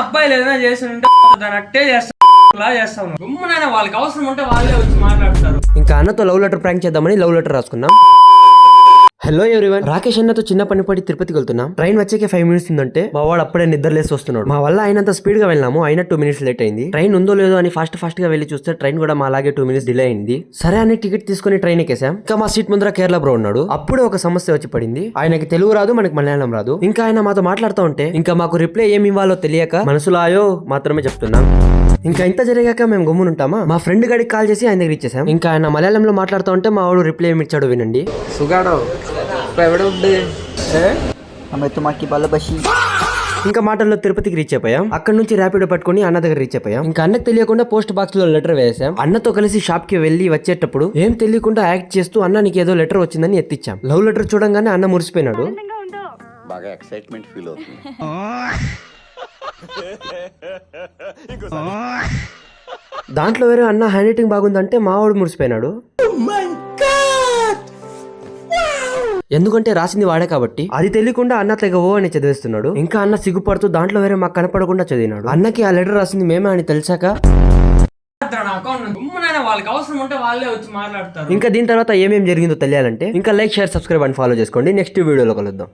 అబ్బాయిలు ఏదైనా చేస్తుంటే దాన్ని అట్టే చేస్తాను గుమ్మనైనా వాళ్ళకి అవసరం ఉంటే వాళ్ళే వచ్చి మాట్లాడతారు. ఇంకా అన్నతో లవ్ లెటర్ ప్రాంక్ చేద్దామని లవ్ లెటర్ రాసుకున్నాం. హలో ఎవ్రీవన్, రాకేష్ అన్నతో చిన్న పని పడి తిరుపతికి వెళ్తున్నాం. ట్రైన్ వచ్చేకే 5 minutes ఉందంటే మా వాడు అప్పుడే నిద్రలేసి వస్తున్నాడు. మా వల్ల అయినంత స్పీడ్ గా వెళ్ళాము, అయినా 2 minutes లేట్ అయింది. ట్రైన్ ఉందో లేదో అని ఫాస్ట్ గా వెళ్ళి చూస్తే ట్రైన్ కూడా మా అలాగే 2 minutes డిలే అయింది. సరే అని టికెట్ తీసుకుని ట్రైన్ ఎక్కేసాం. ఇంకా మా సీట్ ముందర కేరళ బ్రో ఉన్నాడు. అప్పుడే ఒక సమస్య వచ్చి పడింది. ఆయనకి తెలుగు రాదు, మనకి మలయాళం రాదు. ఇంకా ఆయన మాతో మాట్లాడుతూ ఉంటే ఇంకా మాకు రిప్లై ఏమి ఇవ్వాలో తెలియక మనసులో ఆయో మాత్రమే చెప్తున్నాం. ఇంకా ఇంత జరిగాక మేము గమ్మునుంటామా, మా ఫ్రెండ్ గడికి కాల్ చేసి ఆయన దగ్గర ఇచ్చేసాం. ఇంకా ఆయన మలయాళంలో మాట్లాడుతూ ఉంటే మా వాడు రిప్లై ఏమి ఇచ్చాడు వినండి. സുഖാടോ ഇപ്പൊ എവിടെ ഉണ്ട് ఇంకా మాటల్లో తిరుపతికి రీచ్ అయిపోయాం. అక్కడ నుంచి ర్యాపిడో పట్టుకుని అన్న దగ్గర రీచ్ అయిపోయాం. ఇంకా అన్నకు తెలియకుండా పోస్ట్ బాక్స్ లో లెటర్ వేసాం. అన్నతో కలిసి షాప్ కి వెళ్లి వచ్చేటప్పుడు ఏం తెలియకుండా యాక్ట్ చేస్తూ అన్న నీకు ఏదో లెటర్ వచ్చిందని ఎత్తిచ్చాం. లవ్ లెటర్ చూడంగానే అన్న మురిసిపోయినాడు. బాగా ఎక్సైట్మెంట్ ఫీల్ అవుతుంది. దాంట్లో వేరే అన్న హ్యాండ్ రైటింగ్ బాగుందంటే మావాడు మురిసిపోయినాడు. ఎందుకంటే రాసింది వాడే కాబట్టి. అది తెలియకుండా అన్న తెగ ఓ అని చదివేస్తున్నాడు. ఇంకా అన్న సిగ్గుపడుతూ దాంట్లో వేరే మాకు కనపడకుండా చదివినాడు. అన్నకి ఆ లెటర్ రాసింది మేమే అని తెలిసాక గుమ్మనైనా వాళ్ళకి అవసరం ఉంటే వాళ్ళే వచ్చి మాట్లాడతారు. ఇంకా దీని తర్వాత ఏమేం జరిగిందో తెలియాలంటే ఇంకా like, share, subscribe and follow చేసుకోండి. నెక్స్ట్ వీడియోలో కలుద్దాం.